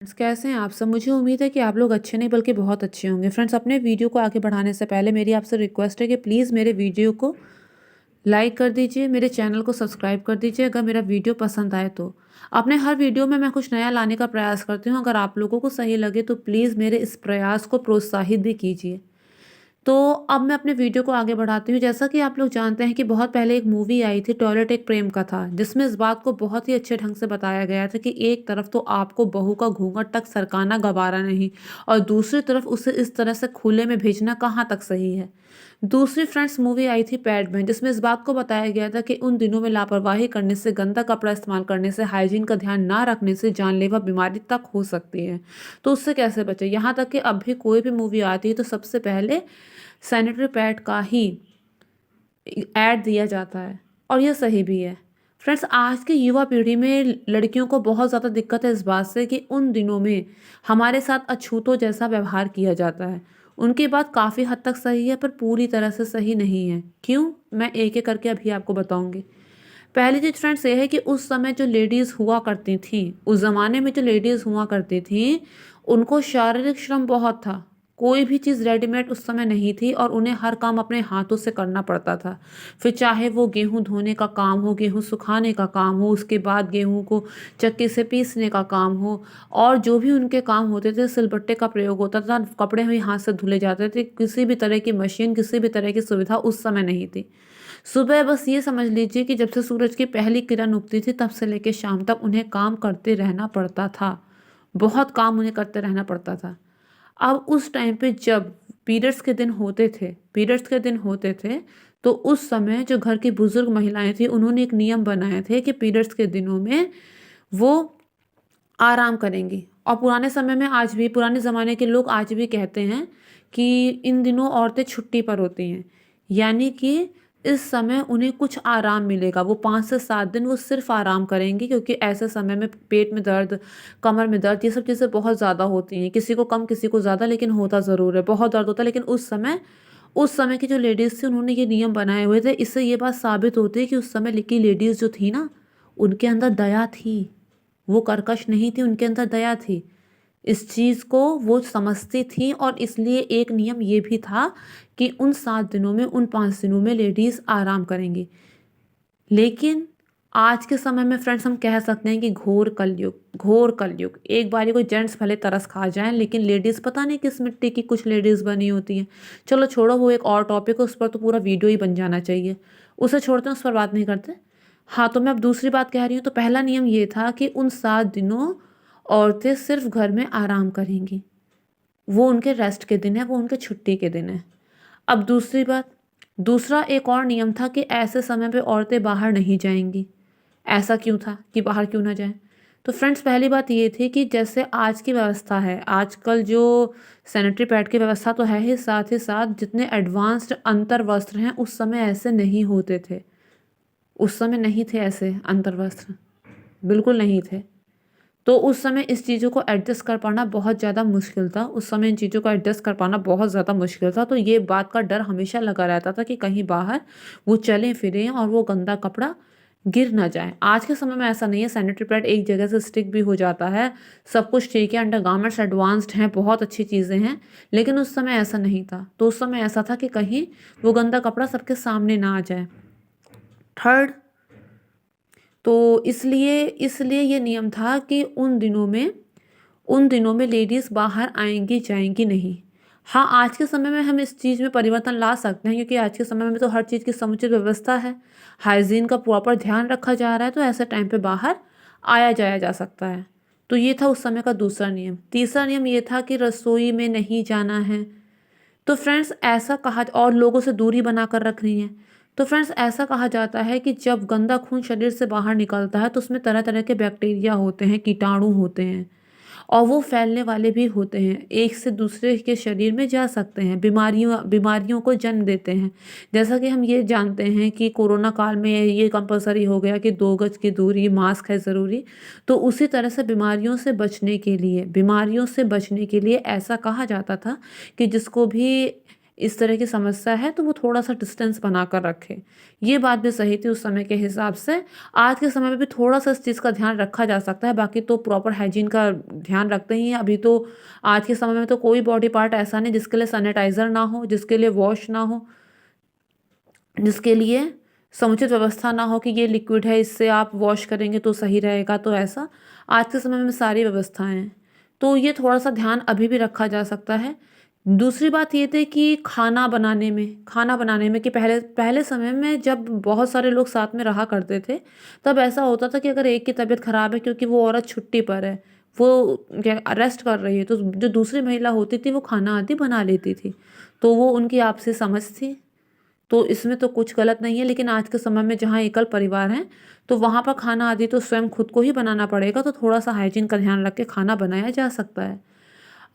Friends, कैसे हैं आप सब? मुझे उम्मीद है कि आप लोग अच्छे नहीं बल्कि बहुत अच्छे होंगे। फ्रेंड्स, अपने वीडियो को आगे बढ़ाने से पहले मेरी आपसे रिक्वेस्ट है कि प्लीज़ मेरे वीडियो को लाइक कर दीजिए, मेरे चैनल को सब्सक्राइब कर दीजिए अगर मेरा वीडियो पसंद आए तो। अपने हर वीडियो में मैं कुछ नया लाने का प्रयास करती हूँ। अगर आप लोगों को सही लगे तो प्लीज़ मेरे इस प्रयास को प्रोत्साहित भी कीजिए। तो अब मैं अपने वीडियो को आगे बढ़ाती हूँ। जैसा कि आप लोग जानते हैं कि बहुत पहले एक मूवी आई थी, टॉयलेट एक प्रेम कथा, जिसमें इस बात को बहुत ही अच्छे ढंग से बताया गया था कि एक तरफ तो आपको बहू का घूंघट तक सरकाना गवारा नहीं, और दूसरी तरफ उसे इस तरह से खुले में भेजना कहाँ तक सही है। दूसरी फ्रेंड्स मूवी आई थी पैडमैन, जिसमें इस बात को बताया गया था कि उन दिनों में लापरवाही करने से, गंदा कपड़ा इस्तेमाल करने से, हाइजीन का ध्यान ना रखने से जानलेवा बीमारी तक हो सकती है। तो उससे कैसे बचे। यहाँ तक कि अब भी कोई भी मूवी आती है तो सबसे पहले सैनिटरी पैड का ही ऐड दिया जाता है, और यह सही भी है। फ्रेंड्स, आज की युवा पीढ़ी में लड़कियों को बहुत ज़्यादा दिक्कत है इस बात से कि उन दिनों में हमारे साथ अछूतों जैसा व्यवहार किया जाता है। उनकी बात काफ़ी हद तक सही है पर पूरी तरह से सही नहीं है। क्यों? मैं एक एक करके अभी आपको बताऊंगी। पहली चीज़ फ्रेंड्स ये है कि उस समय जो लेडीज़ हुआ करती थी, उस ज़माने में जो लेडीज़ हुआ करती थी, उनको शारीरिक श्रम बहुत था। कोई भी चीज़ रेडीमेड उस समय नहीं थी और उन्हें हर काम अपने हाथों से करना पड़ता था। फिर चाहे वो गेहूँ धोने का काम हो, गेहूँ सुखाने का काम हो, उसके बाद गेहूँ को चक्की से पीसने का काम हो, और जो भी उनके काम होते थे, सिलबट्टे का प्रयोग होता था, कपड़े भी हाथ से धुले जाते थे। किसी भी तरह की मशीन, किसी भी तरह की सुविधा उस समय नहीं थी। सुबह बस ये समझ लीजिए कि जब से सूरज की पहली किरण उगती थी तब से लेकर शाम तक उन्हें काम करते रहना पड़ता था। बहुत काम उन्हें करते रहना पड़ता था। अब उस टाइम पे जब पीरियड्स के दिन होते थे, तो उस समय जो घर की बुजुर्ग महिलाएं थी उन्होंने एक नियम बनाए थे कि पीरियड्स के दिनों में वो आराम करेंगी। और पुराने ज़माने के लोग आज भी कहते हैं कि इन दिनों औरतें छुट्टी पर होती हैं, यानी कि इस समय उन्हें कुछ आराम मिलेगा। वो 5 से 7 दिन वो सिर्फ आराम करेंगी, क्योंकि ऐसे समय में पेट में दर्द, कमर में दर्द, ये सब चीज़ें बहुत ज़्यादा होती हैं। किसी को कम, किसी को ज़्यादा, लेकिन होता ज़रूर है, बहुत दर्द होता है। लेकिन उस समय की जो लेडीज़ थी उन्होंने ये नियम बनाए हुए थे। इससे ये बात साबित होती है कि उस समय की लेडीज़ जो थी ना, उनके अंदर दया थी। वो कर्कश नहीं थी, उनके अंदर दया थी। इस चीज़ को वो समझती थी, और इसलिए एक नियम ये भी था कि उन 7 दिनों में, उन 5 दिनों में लेडीज़ आराम करेंगी। लेकिन आज के समय में फ्रेंड्स हम कह सकते हैं कि घोर कलयुग। एक बारी कोई जेंट्स भले तरस खा जाएँ, लेकिन लेडीज़ पता नहीं किस मिट्टी की कुछ लेडीज़ बनी होती हैं। चलो छोड़ो, वो एक और टॉपिक है, उस पर तो पूरा वीडियो ही बन जाना चाहिए। उसे छोड़ते हैं, उस पर बात नहीं करते। हाँ, तो मैं अब दूसरी बात कह रही हूँ। तो पहला नियम ये था कि उन 7 दिनों औरतें सिर्फ घर में आराम करेंगी। वो उनके रेस्ट के दिन है, वो उनके छुट्टी के दिन है। अब दूसरी बात, दूसरा एक और नियम था कि ऐसे समय पे औरतें बाहर नहीं जाएंगी। ऐसा क्यों था कि बाहर क्यों ना जाएं? तो फ्रेंड्स, पहली बात ये थी कि जैसे आज की व्यवस्था है, आजकल जो सैनिटरी पैड की व्यवस्था तो है ही, साथ ही साथ जितने एडवांस्ड अंतर वस्त्र हैं उस समय ऐसे नहीं होते थे। उस समय नहीं थे ऐसे अंतर वस्त्र, बिल्कुल नहीं थे। तो उस समय इस चीज़ों को एडजस्ट कर पाना बहुत ज़्यादा मुश्किल था। उस समय इन चीज़ों को एडजस्ट कर पाना बहुत ज़्यादा मुश्किल था। तो ये बात का डर हमेशा लगा रहता था कि कहीं बाहर वो चलें फिरें और वो गंदा कपड़ा गिर ना जाए। आज के समय में ऐसा नहीं है, सैनिटरी पैड एक जगह से स्टिक भी हो जाता है, सब कुछ ठीक है, अंडरगारमेंट्स एडवांस्ड हैं, बहुत अच्छी चीज़ें हैं। लेकिन उस समय ऐसा नहीं था। तो उस समय ऐसा था कि कहीं वो गंदा कपड़ा सबके सामने ना आ जाए। थर्ड, तो इसलिए इसलिए ये नियम था कि उन दिनों में लेडीज़ बाहर आएंगी जाएंगी नहीं। हाँ, आज के समय में हम इस चीज़ में परिवर्तन ला सकते हैं, क्योंकि आज के समय में तो हर चीज़ की समुचित व्यवस्था है, हाइजीन का प्रॉपर ध्यान रखा जा रहा है, तो ऐसे टाइम पे बाहर आया जाया जा सकता है। तो ये था उस समय का दूसरा नियम। तीसरा नियम ये था कि रसोई में नहीं जाना है। तो फ्रेंड्स, ऐसा कहा, और लोगों से दूरी बनाकर रखनी है। तो फ्रेंड्स, ऐसा कहा जाता है कि जब गंदा खून शरीर से बाहर निकलता है तो उसमें तरह तरह के बैक्टीरिया होते हैं, कीटाणु होते हैं, और वो फैलने वाले भी होते हैं, एक से दूसरे के शरीर में जा सकते हैं, बीमारियों बीमारियों को जन्म देते हैं। जैसा कि हम ये जानते हैं कि कोरोना काल में ये कंपलसरी हो गया कि 2 गज की दूरी, मास्क है ज़रूरी। तो उसी तरह से बीमारियों से बचने के लिए ऐसा कहा जाता था कि जिसको भी इस तरह की समस्या है तो वो थोड़ा सा डिस्टेंस बना कर रखे। ये बात भी सही थी उस समय के हिसाब से। आज के समय में भी थोड़ा सा इस चीज़ का ध्यान रखा जा सकता है, बाकी तो प्रॉपर हाइजीन का ध्यान रखते ही हैं। अभी तो आज के समय में तो कोई बॉडी पार्ट ऐसा नहीं जिसके लिए सैनिटाइज़र ना हो, जिसके लिए वॉश ना हो, जिसके लिए समुचित व्यवस्था ना हो कि ये लिक्विड है, इससे आप वॉश करेंगे तो सही रहेगा। तो ऐसा आज के समय में सारी व्यवस्थाएं हैं, तो ये थोड़ा सा ध्यान अभी भी रखा जा सकता है। दूसरी बात ये थी कि खाना बनाने में कि पहले पहले समय में जब बहुत सारे लोग साथ में रहा करते थे, तब ऐसा होता था कि अगर एक की तबीयत खराब है क्योंकि वो औरत छुट्टी पर है, वो क्या रेस्ट कर रही है, तो जो दूसरी महिला होती थी वो खाना आदि बना लेती थी। तो वो उनकी आपसी समझ थी, तो इसमें तो कुछ गलत नहीं है। लेकिन आज के समय में जहाँ एकल परिवार हैं, तो वहाँ पर खाना आदि तो स्वयं खुद को ही बनाना पड़ेगा, तो थोड़ा सा हाइजीन का ध्यान रख के खाना बनाया जा सकता है।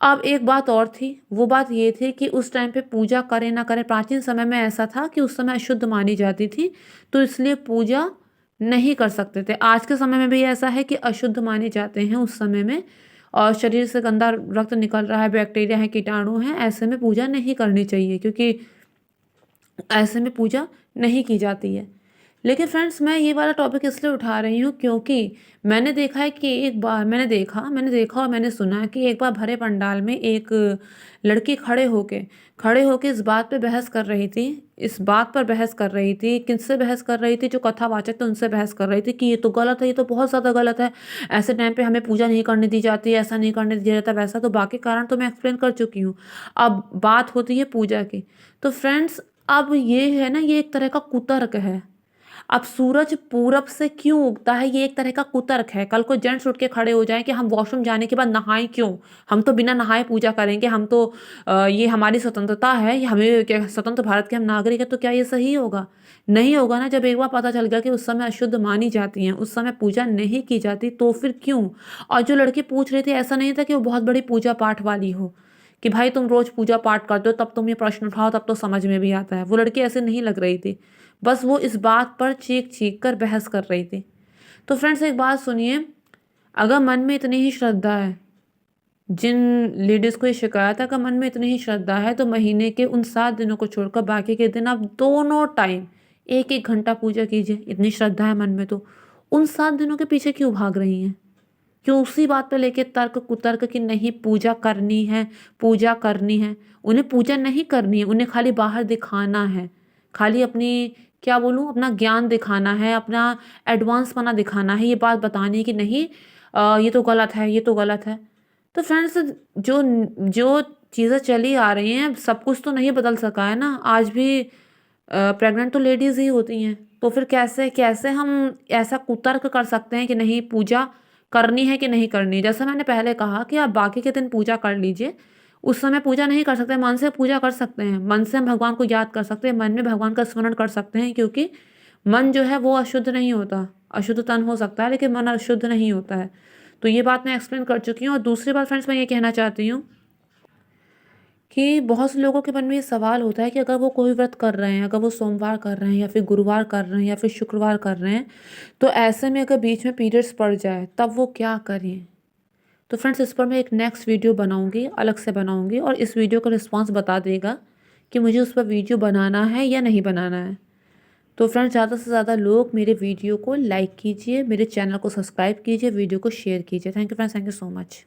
अब एक बात और थी, वो बात ये थी कि उस टाइम पे पूजा करें ना करें, प्राचीन समय में ऐसा था कि उस समय अशुद्ध मानी जाती थी, तो इसलिए पूजा नहीं कर सकते थे। आज के समय में भी ऐसा है कि अशुद्ध माने जाते हैं उस समय में, और शरीर से गंदा रक्त निकल रहा है, बैक्टीरिया है, कीटाणु हैं, ऐसे में पूजा नहीं करनी चाहिए, क्योंकि ऐसे में पूजा नहीं की जाती है। लेकिन फ्रेंड्स, मैं ये वाला टॉपिक इसलिए उठा रही हूँ क्योंकि मैंने देखा है कि एक बार मैंने देखा और मैंने सुना कि एक बार भरे पंडाल में एक लड़की खड़े होके इस बात पर बहस कर रही थी। किससे बहस कर रही थी? जो कथावाचक थे उनसे बहस कर रही थी कि ये तो गलत है, ये तो बहुत ज़्यादा गलत है, ऐसे टाइम पे हमें पूजा नहीं करने दी जाती है, ऐसा नहीं करने दिया जाता, वैसा। तो बाकी कारण तो मैं एक्सप्लेन कर चुकी हूँ। अब बात होती है पूजा की। तो फ्रेंड्स, अब ये है ना, ये एक तरह का कुतर्क है। अब सूरज पूरब से क्यों उगता है, ये एक तरह का कुतर्क है। कल को जेंट्स उठ के खड़े हो जाएं कि हम वॉशरूम जाने के बाद नहाएं क्यों, हम तो बिना नहाए पूजा करेंगे, हम तो ये हमारी स्वतंत्रता है, ये हमें क्या, स्वतंत्र भारत के हम नागरिक हैं। तो क्या ये सही होगा? नहीं होगा ना। जब एक बार पता चल गया कि उस समय अशुद्ध मानी जाती हैं, उस समय पूजा नहीं की जाती, तो फिर क्यों? और जो लड़की पूछ रही थी, ऐसा नहीं था कि वो बहुत बड़ी पूजा पाठ वाली हो कि भाई तुम रोज पूजा पाठ करते हो तब तुम ये प्रश्न उठाओ, तब तो समझ में भी आता है। वो लड़की ऐसे नहीं लग रही थी, बस वो इस बात पर चीख चीख कर बहस कर रही थी। तो फ्रेंड्स, एक बात सुनिए, अगर मन में इतनी ही श्रद्धा है, जिन लेडीज़ को ये शिकायत है, अगर मन में इतनी ही श्रद्धा है, तो महीने के उन 7 दिनों को छोड़कर बाकी के दिन आप दोनों टाइम 1-1 घंटा पूजा कीजिए। इतनी श्रद्धा है मन में तो उन 7 दिनों के पीछे क्यों भाग रही हैं? क्यों उसी बात पे लेके तर्क कुतर्क कि नहीं पूजा करनी है, पूजा करनी है? उन्हें पूजा नहीं करनी है, उन्हें खाली बाहर दिखाना है, खाली अपनी, क्या बोलूँ, अपना ज्ञान दिखाना है, अपना एडवांसपना दिखाना है, ये बात बतानी है कि नहीं ये तो गलत है, ये तो गलत है। तो फ्रेंड्स, जो जो चीज़ें चली आ रही हैं, सब कुछ तो नहीं बदल सका है ना। आज भी प्रेग्नेंट तो लेडीज़ ही होती हैं, तो फिर कैसे कैसे हम ऐसा कुतर्क कर सकते हैं कि नहीं पूजा करनी है कि नहीं करनी? जैसा मैंने पहले कहा कि आप बाकी के दिन पूजा कर लीजिए, उस समय पूजा नहीं कर सकते, मन से पूजा कर सकते हैं, मन से हम भगवान को याद कर सकते हैं, मन में भगवान का स्मरण कर सकते हैं, क्योंकि मन जो है वो अशुद्ध नहीं होता। अशुद्ध तन हो सकता है लेकिन मन अशुद्ध नहीं होता है। तो ये बात मैं एक्सप्लेन कर चुकी हूँ। और दूसरी बात फ्रेंड्स, मैं ये कहना चाहती हूँ कि बहुत से लोगों के मन में ये सवाल होता है कि अगर वो कोई व्रत कर रहे हैं, अगर वो सोमवार कर रहे हैं या फिर गुरुवार कर रहे हैं या फिर शुक्रवार कर रहे हैं, तो ऐसे में अगर बीच में पीरियड्स पड़ जाए तब वो क्या करें? तो फ्रेंड्स, इस पर मैं एक नेक्स्ट वीडियो बनाऊंगी, अलग से बनाऊंगी, और इस वीडियो का रिस्पांस बता देगा कि मुझे उस पर वीडियो बनाना है या नहीं बनाना है। तो फ्रेंड्स, ज़्यादा से ज़्यादा लोग मेरे वीडियो को लाइक कीजिए, मेरे चैनल को सब्सक्राइब कीजिए, वीडियो को शेयर कीजिए। Thank you friends, thank you so much.